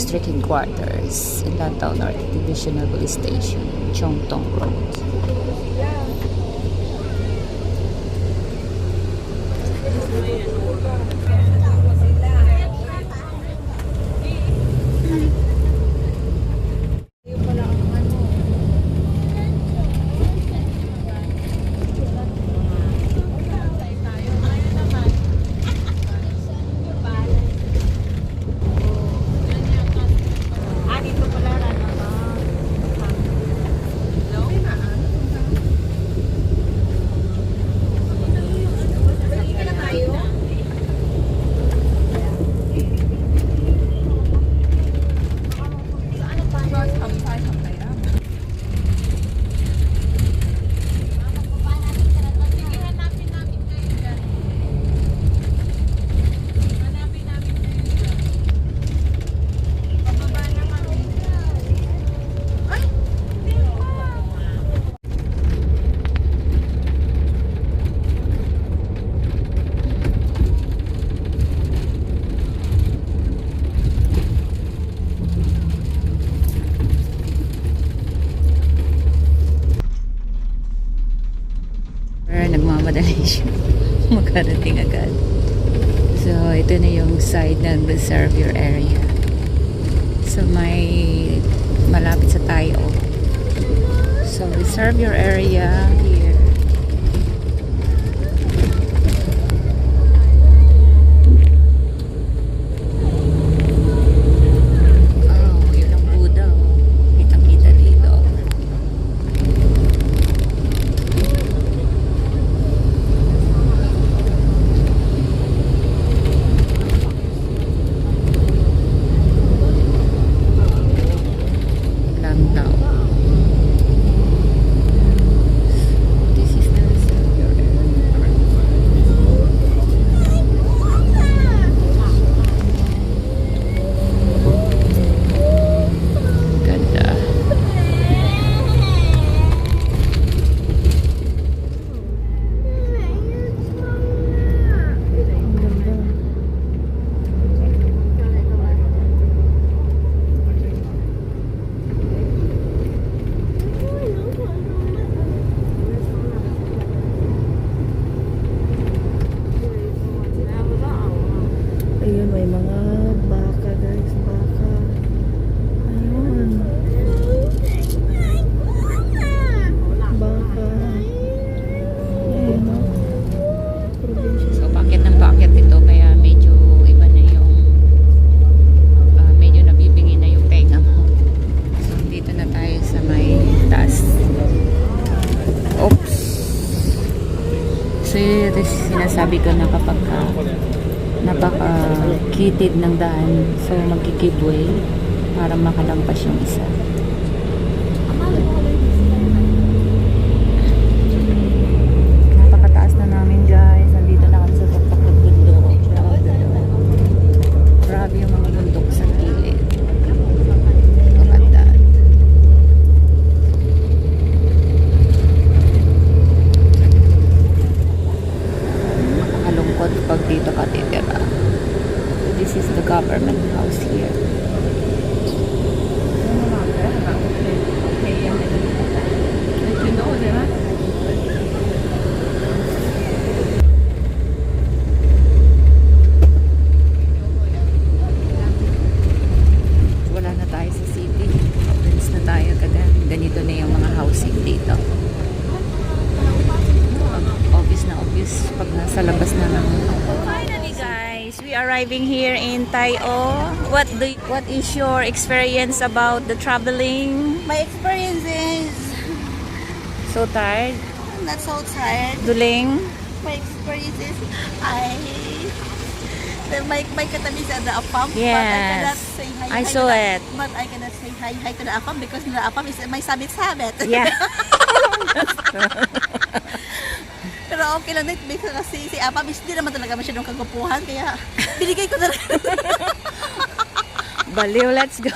District Headquarters in Downtown North Divisional Police Station, Chongtong Road. Nagmamadali siya makarating agad. So ito na yung side ng reservoir area. So may malapit sa tayo. So reservoir area here. Oh, yun ang Buddha. Kitang-kita dito. Ayun, may mga baka guys, baka. Ayun. Baka. Ayun, no? So, packet ng packet ito, kaya medyo iba na yung medyo nabibingi na yung tenga mo. So, dito na tayo sa may taas. Oops. So, ito sinasabi ko na kapag napaka-kitid ng daan, so mag-give way para makalampas yung isa. Napakataas na namin guys. Nandito na kami sa tuktok ng bundok. Grabe yung mga bundok sa gilid. Kapatid. Makakalungkot pag dito ka titira. This is the government house here. Wala na tayo sa city. Opens na tayo agad. Ganito na yung mga housing dito. Obvious na obvious pag nasa labas na lang. Finally guys, we are arriving here in Tayo. What is your experience about the traveling? My experience is So tired? I'm not so tired. Duling? My experience is my katabi sa the APAM, but I Yes. cannot say hi. I hi saw to the- it. But I cannot say hi to the APAM because the APAM is my sabit-sabit. Yeah. Pero okay lang din kasi si APAM is hindi naman talaga masyadong kagupuhan, kaya binigay ko na rin. Baliw, let's go.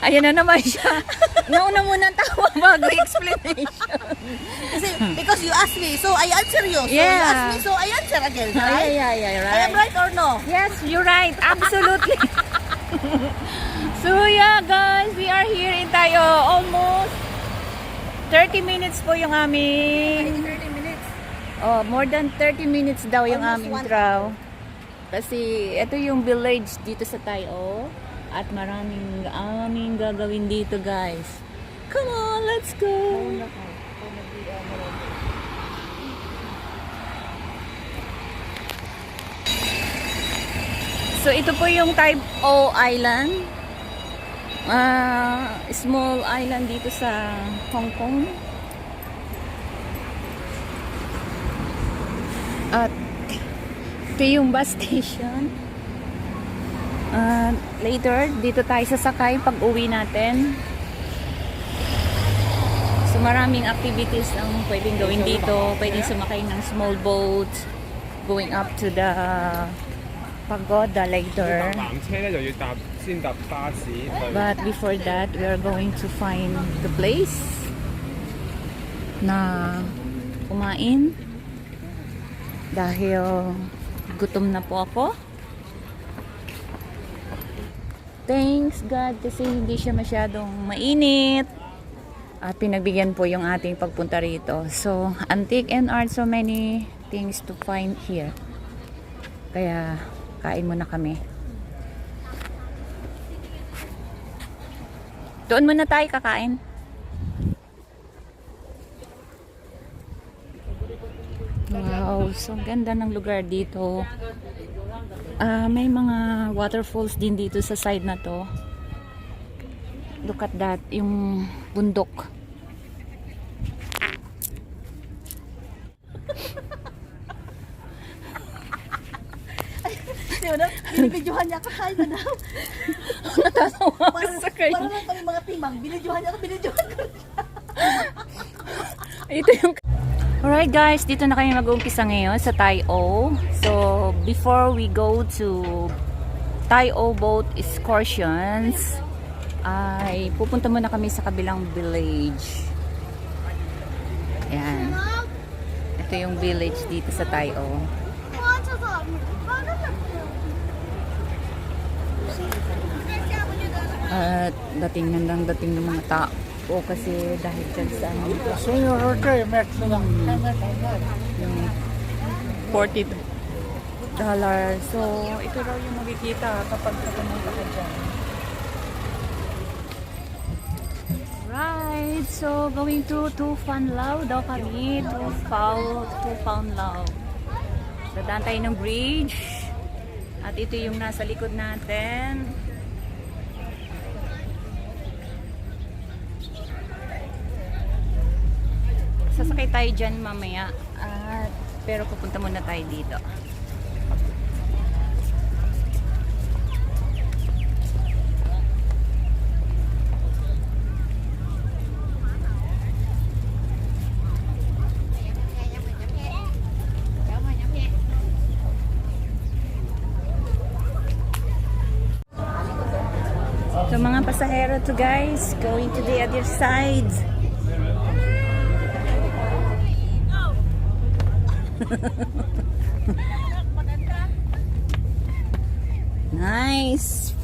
Ayan na naman siya. Nauna muna ang tawa bago explanation. Kasi because you asked me, so I answer you. So you Yeah. asked me, so I answer again, right? Yeah, I am right. right or no? Yes, you're right. Absolutely. So yeah guys, we are here in Tayo. Almost 30 minutes po yung aming... 30 minutes. Oh, more than 30 minutes daw yung Almost aming one draw. Kasi ito yung village dito sa Tayo. At maraming aming gagawin dito guys. Come on, let's go! So ito po yung Type O Island. Small island dito sa Hong Kong. At ito yung bus station. Later, dito tayo sasakay pag uwi natin. So maraming activities ang pwedeng gawin dito. Pwedeng sumakay ng small boat going up to the pagoda later. 纜車咧就要先搭巴士去。 But before that, we are going to find the place na kumain dahil gutom na po ako. Thanks God kasi hindi siya masyadong mainit at pinagbigyan po yung ating pagpunta rito. So, antique and art, so many things to find here. Kaya, kain muna kami. Doon muna tayo kakain. Wow, so ganda ng lugar dito. May mga waterfalls din dito sa side na to. Look at that, yung bundok. Binibidyohan niya ako, kain na daw. Natatawa Parang lang kami mga timang, binidyohan niya ako, binidyohan ko. Ito yung... Alright guys, dito na kami mag-uumpisa ngayon sa Tai O. So, before we go to Tai O boat excursions, ay pupunta muna kami sa kabilang village. Ayan. Ito yung village dito sa Tai O. At dating ng mga tao kasi dahil dyan sa yung $40. So, ito raw yung makikita kapag pumunta ka dyan. Right, so going to Fan Lao daw kami. Fan Lao. Dadaan tayo ng bridge. At ito yung nasa likod natin. Sasakay tayo dyan mamaya. Pero pupunta muna tayo dito. So mga pasahero to guys, going to the other side. Nice.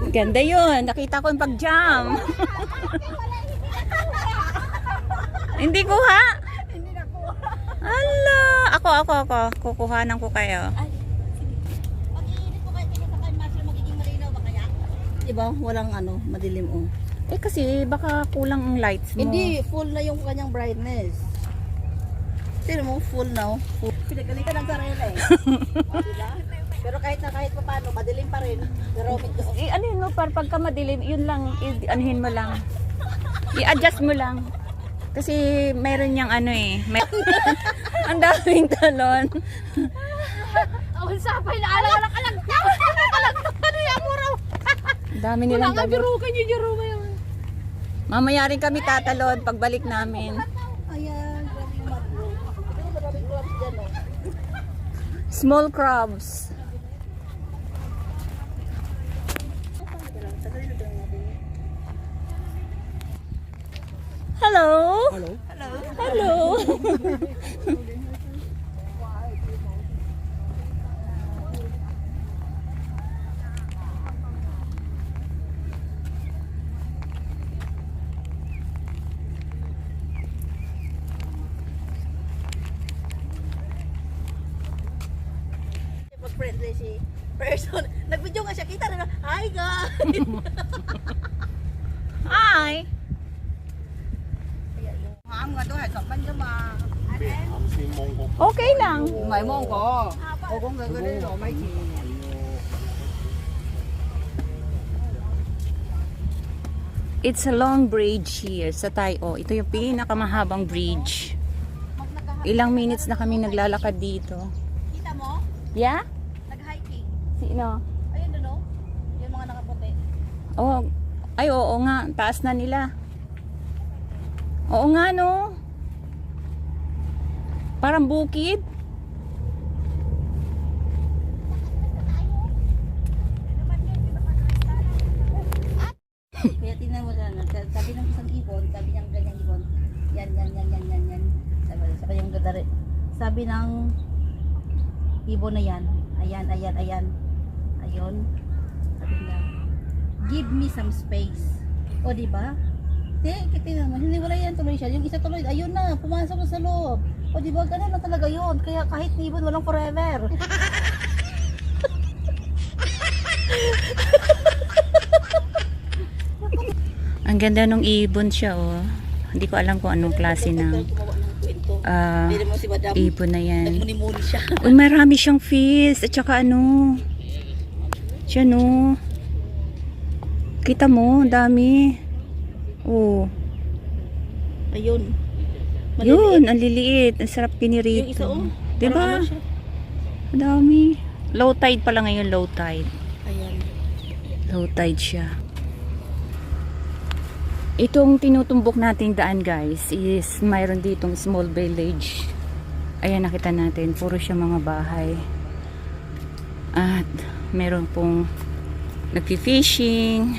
Ganda yun. Nakita ko yung pag-jam. Hindi kuha? Hindi na ko. Ala. Ako. Kukuhanan ko kayo. Pag-iinit ko kayo sa kay Master, magiging malinaw ba kaya? Diba? Walang madilim oh. Eh kasi baka kulang ang lights mo. Hindi, full na yung kanyang brightness. Sino mo, full na oh. Full. Pinagalitan ng sarili eh. Diba? Pero kahit pa paano, madilim pa rin. Pero Ano yun, no? Pagka madilim, yun lang, anuhin mo lang. I-adjust mo lang. Kasi meron niyang ang daming talon. Ang sapay na alang-alang. Ano yan mo raw? Dami nilang talon. Jiro kayo. Mamaya rin kami tatalon pagbalik namin. ayan, grabe yung matlo. Pero maraming clubs dyan oh. Small crabs. Hello. Hello. Hello. Leslie si person. Nag-video nga siya, kita rin. Hi guys! Hi! Hãm nga tôi hay sọt bánh cho mà. Okay lang. Mày mong có. Cô có người cái đấy rồi mấy chị. It's a long bridge here sa Tayo. Ito yung pinakamahabang bridge. Ilang minutes na kami naglalakad dito. Kita mo? Yeah? Nag-hiking. Sino? Ayun doon oh. Yung mga nakaputi. Oh, ay oo nga, taas na nila. Oo nga no. Parang bukid. Kaya tingnan mo sana. Sabi ng isang ibon, sabi niyang ganyang ibon. Yan. Sabi yung gadari. Sabi ng ibon na yan. Ayan. Ayun. Sabi niya, give me some space. O diba? Tingnan mo, hindi wala yan tuloy siya. Yung isa tuloy, ayun na, pumasok na sa loob. O diba, ganun na talaga yun. Kaya kahit ibon, walang forever. Ang ganda nung ibon siya oh. Hindi ko alam kung anong klase ng Pili mo si Madam, ibon na yan. nagmuni-muni siya. Uy, marami siyang fish. At saka ano. Siya no. Kita mo, dami. Oh. Ayun. Yun, ang liliit. Ang sarap pinirito. Yung isa oh. Diba? Parang ano siya? Dami. Low tide pala ngayon, low tide. Ayan. Low tide siya. Itong tinutumbok nating daan guys is mayroon ditong small village. Ayan nakita natin, puro siya mga bahay. At meron pong nagfi-fishing.